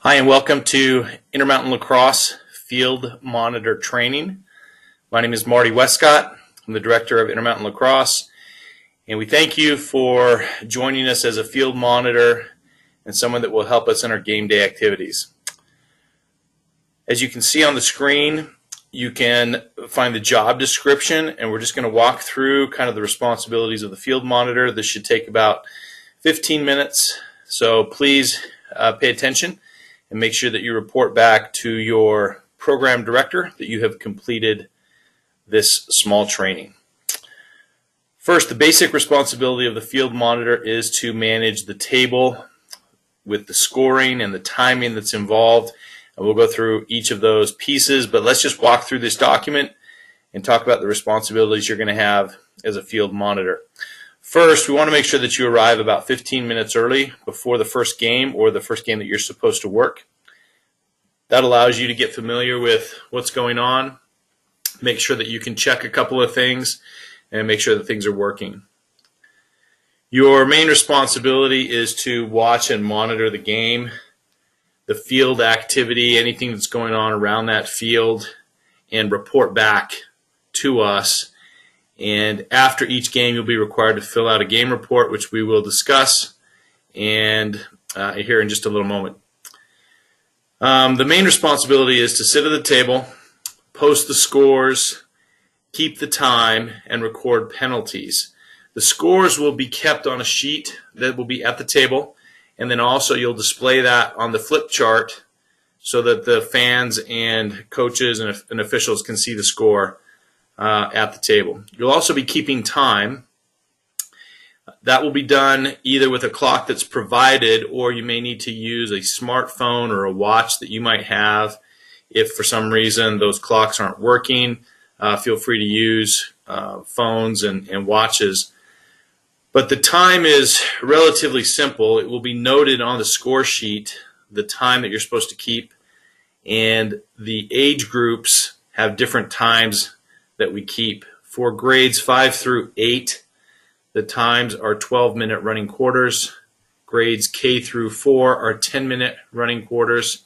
Hi, and welcome to Intermountain Lacrosse Field Monitor Training. My name is Marty Westcott. I'm the Director of Intermountain Lacrosse, and we thank you for joining us as a field monitor and someone that will help us in our game day activities. As you can see on the screen, you can find the job description, and we're just going to walk through kind of the responsibilities of the field monitor. This should take about 15 minutes, so please pay attention and make sure that you report back to your program director that you have completed this small training. First, the basic responsibility of the field monitor is to manage the table with the scoring and the timing that's involved. And we'll go through each of those pieces, but let's just walk through this document and talk about the responsibilities you're going to have as a field monitor. First, we want to make sure that you arrive about 15 minutes early before the first game or the first game that you're supposed to work. That allows you to get familiar with what's going on, make sure that you can check a couple of things, and make sure that things are working. Your main responsibility is to watch and monitor the game, the field activity, anything that's going on around that field, and report back to us. And after each game, you'll be required to fill out a game report, which we will discuss and here in just a little moment. The main responsibility is to sit at the table, post the scores, keep the time, and record penalties. The scores will be kept on a sheet that will be at the table, and then also you'll display that on the flip chart so that the fans and coaches and officials can see the score at the table. You'll also be keeping time. That will be done either with a clock that's provided, or you may need to use a smartphone or a watch that you might have. If for some reason those clocks aren't working, feel free to use phones and watches. But the time is relatively simple. It will be noted on the score sheet, the time that you're supposed to keep, and the age groups have different times that we keep. For grades 5 through 8, the times are 12-minute running quarters. Grades K through 4 are 10-minute running quarters.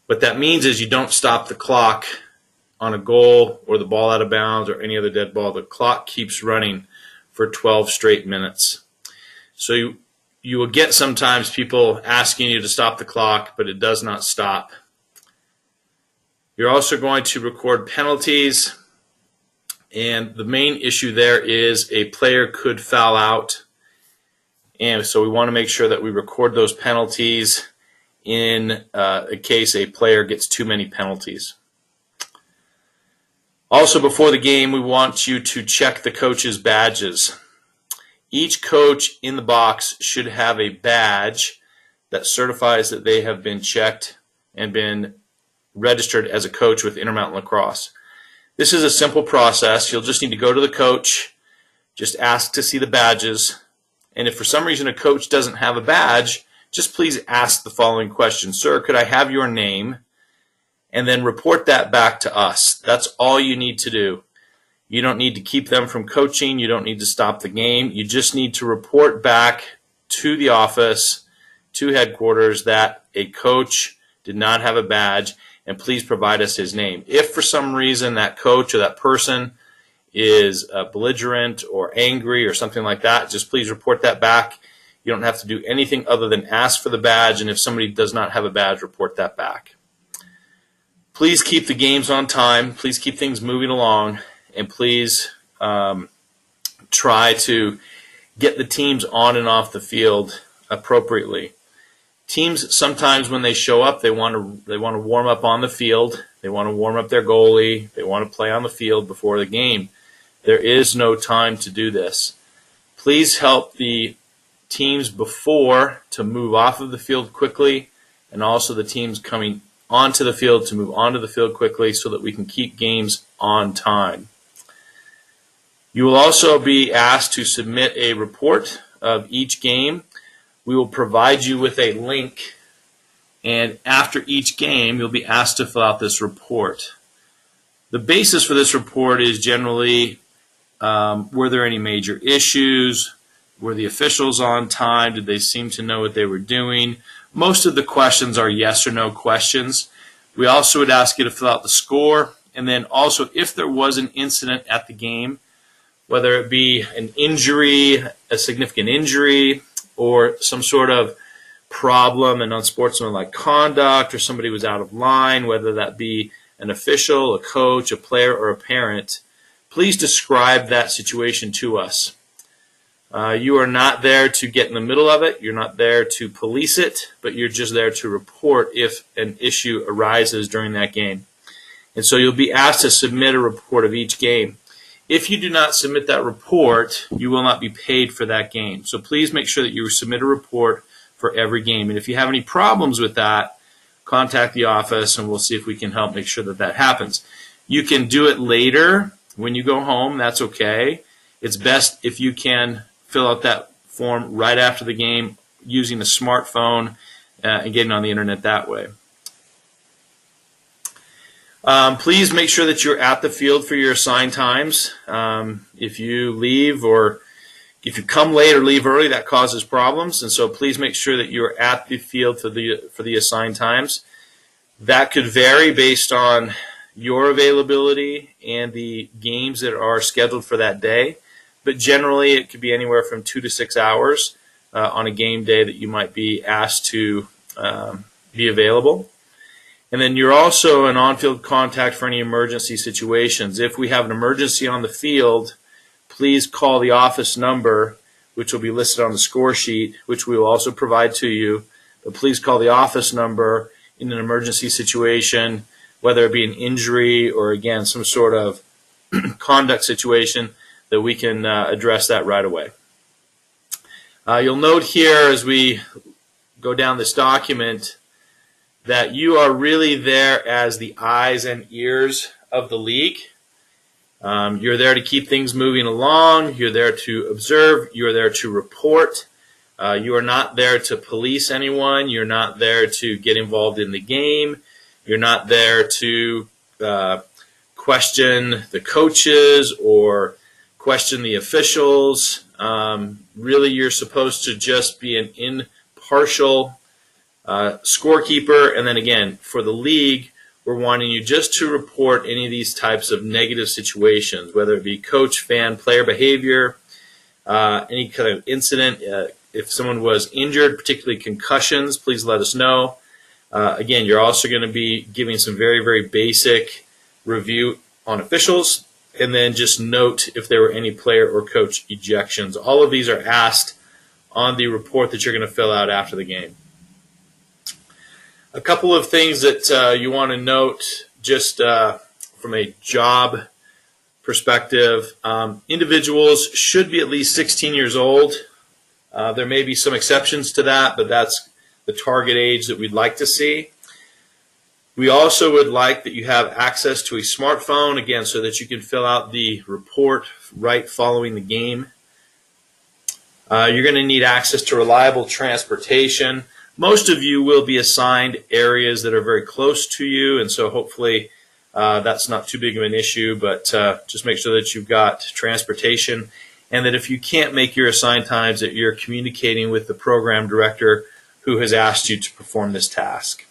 What that means is you don't stop the clock on a goal or the ball out of bounds or any other dead ball. The clock keeps running for 12 straight minutes. So you will get sometimes people asking you to stop the clock, but it does not stop. You're also going to record penalties. And the main issue there is a player could foul out. And so we want to make sure that we record those penalties in case a player gets too many penalties. Also, before the game, we want you to check the coach's badges. Each coach in the box should have a badge that certifies that they have been checked and been registered as a coach with Intermountain Lacrosse. This is a simple process. You'll just need to go to the coach, just ask to see the badges, and if for some reason a coach doesn't have a badge, just please ask the following question. Sir, could I have your name? And then report that back to us. That's all you need to do. You don't need to keep them from coaching. You don't need to stop the game. You just need to report back to the office, to headquarters, that a coach did not have a badge, and please provide us his name. If for some reason that coach or that person is belligerent or angry or something like that, just please report that back. You don't have to do anything other than ask for the badge, and if somebody does not have a badge, report that back. Please keep the games on time. Please keep things moving along, and please try to get the teams on and off the field appropriately. Teams sometimes when they show up, they want to warm up on the field. They want to warm up their goalie. They want to play on the field before the game. There is no time to do this. Please help the teams before to move off of the field quickly, and also the teams coming onto the field to move onto the field quickly so that we can keep games on time. You will also be asked to submit a report of each game. We will provide you with a link, and after each game, you'll be asked to fill out this report. The basis for this report is generally, were there any major issues? Were the officials on time? Did they seem to know what they were doing? Most of the questions are yes or no questions. We also would ask you to fill out the score, and then also if there was an incident at the game, whether it be an injury, a significant injury, or some sort of problem, an unsportsmanlike conduct, or somebody was out of line, whether that be an official, a coach, a player, or a parent, please describe that situation to us. You are not there to get in the middle of it. You're not there to police it, but you're just there to report if an issue arises during that game. And so you'll be asked to submit a report of each game. If you do not submit that report, you will not be paid for that game. So please make sure that you submit a report for every game. And if you have any problems with that, contact the office and we'll see if we can help make sure that that happens. You can do it later when you go home. That's okay. It's best if you can fill out that form right after the game using a smartphone and getting on the internet that way. Please make sure that you're at the field for your assigned times. If you leave or if you come late or leave early, that causes problems, and so please make sure that you're at the field for the assigned times. That could vary based on your availability and the games that are scheduled for that day, but generally it could be anywhere from 2 to 6 hours on a game day that you might be asked to be available. And then you're also an on-field contact for any emergency situations. If we have an emergency on the field, please call the office number, which will be listed on the score sheet, which we will also provide to you. But please call the office number in an emergency situation, whether it be an injury or, again, some sort of conduct situation, that we can address that right away. You'll note here as we go down this document that you are really there as the eyes and ears of the league. You're there to keep things moving along. You're there to observe. You're there to report. You are not there to police anyone. You're not there to get involved in the game. You're not there to question the coaches or question the officials. Really, you're supposed to just be an impartial scorekeeper, and then again, for the league, we're wanting you just to report any of these types of negative situations, whether it be coach, fan, player behavior, any kind of incident. If someone was injured, particularly concussions, please let us know. Again, you're also going to be giving some very, very basic review on officials, and then just note if there were any player or coach ejections. All of these are asked on the report that you're going to fill out after the game. A couple of things that you want to note just from a job perspective. Individuals should be at least 16 years old. There may be some exceptions to that, but that's the target age that we'd like to see. We also would like that you have access to a smartphone, again, so that you can fill out the report right following the game. You're going to need access to reliable transportation. Most of you will be assigned areas that are very close to you, and so hopefully that's not too big of an issue, but just make sure that you've got transportation, and that if you can't make your assigned times, that you're communicating with the program director who has asked you to perform this task.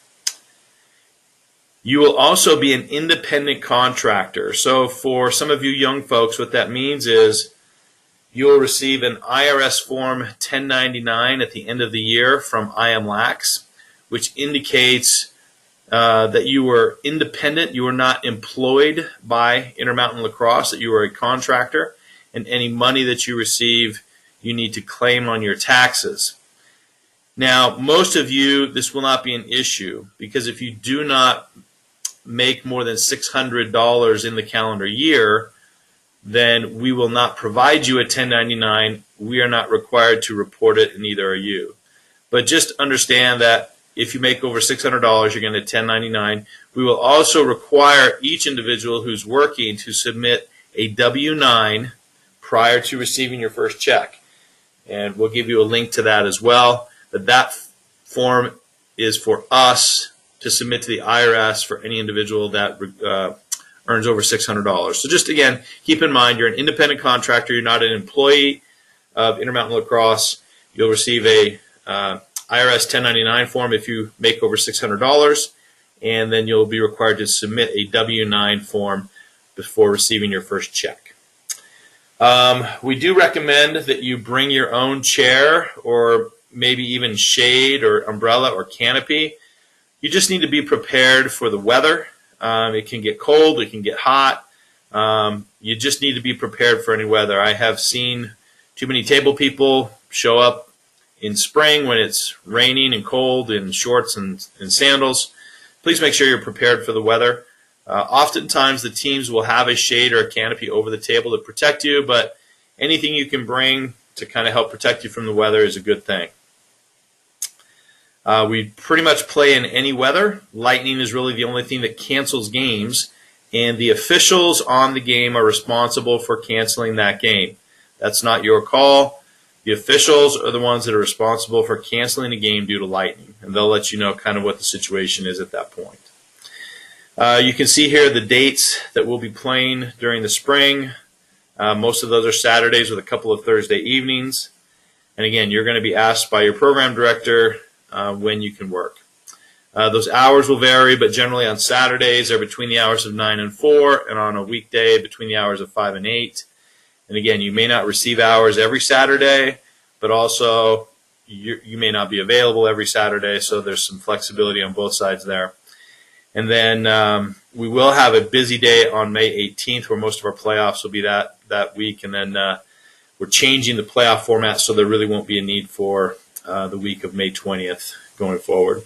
You will also be an independent contractor. So for some of you young folks, what that means is you will receive an IRS Form 1099 at the end of the year from IMLAX, which indicates that you were independent, you were not employed by Intermountain Lacrosse, that you were a contractor, and any money that you receive, you need to claim on your taxes. Now, most of you, this will not be an issue, because if you do not make more than $600 in the calendar year, then we will not provide you a 1099. We are not required to report it, and neither are you. But just understand that if you make over $600, you're going to 1099. We will also require each individual who's working to submit a W-9 prior to receiving your first check. And we'll give you a link to that as well. But that form is for us to submit to the IRS for any individual that earns over $600. So just again, keep in mind you're an independent contractor. You're not an employee of Intermountain Lacrosse, you'll receive a IRS 1099 form if you make over $600, and then you'll be required to submit a W-9 form before receiving your first check. We do recommend that you bring your own chair or maybe even shade or umbrella or canopy. You just need to be prepared for the weather. It can get cold, it can get hot. You just need to be prepared for any weather. I have seen too many table people show up in spring when it's raining and cold in shorts and sandals. Please make sure you're prepared for the weather. Oftentimes the teams will have a shade or a canopy over the table to protect you, but anything you can bring to kind of help protect you from the weather is a good thing. We pretty much play in any weather. Lightning is really the only thing that cancels games, and the officials on the game are responsible for canceling that game. That's not your call. The officials are the ones that are responsible for canceling a game due to lightning, and they'll let you know kind of what the situation is at that point. You can see here the dates that we'll be playing during the spring. Most of those are Saturdays with a couple of Thursday evenings. And again, you're going to be asked by your program director when you can work. Those hours will vary, but generally on Saturdays they're between the hours of 9 and 4, and on a weekday between the hours of 5 and 8. And again, you may not receive hours every Saturday, but also you may not be available every Saturday, so there's some flexibility on both sides there. And then we will have a busy day on May 18th where most of our playoffs will be that week. And then we're changing the playoff format, so there really won't be a need for the week of May 20th going forward.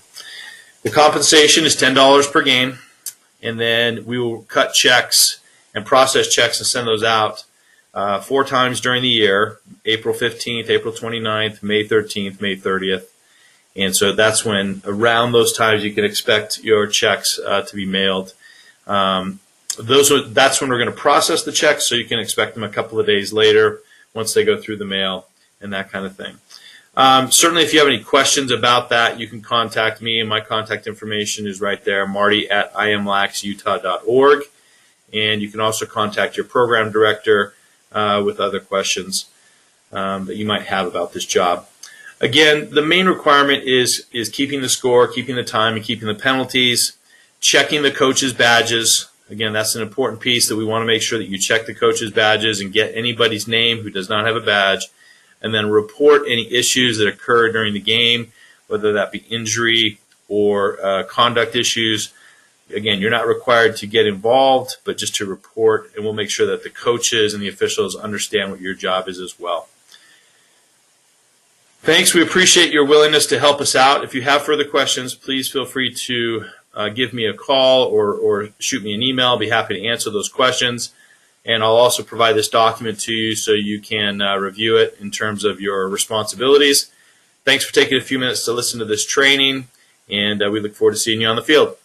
The compensation is $10 per game. And then we will cut checks and process checks and send those out 4 times during the year: April 15th, April 29th, May 13th, May 30th. And so that's when, around those times, you can expect your checks to be mailed. That's when we're going to process the checks, so you can expect them a couple of days later once they go through the mail and that kind of thing. Certainly, if you have any questions about that, you can contact me, and my contact information is right there, marty@imlaxutah.org. And you can also contact your program director with other questions that you might have about this job. Again, the main requirement is keeping the score, keeping the time, and keeping the penalties, checking the coaches' badges. Again, that's an important piece, that we want to make sure that you check the coaches' badges and get anybody's name who does not have a badge, and then report any issues that occur during the game, whether that be injury or conduct issues. Again, you're not required to get involved, but just to report, and we'll make sure that the coaches and the officials understand what your job is as well. Thanks. We appreciate your willingness to help us out. If you have further questions, please feel free to give me a call or shoot me an email. I'll be happy to answer those questions. And I'll also provide this document to you so you can review it in terms of your responsibilities. Thanks for taking a few minutes to listen to this training, and we look forward to seeing you on the field.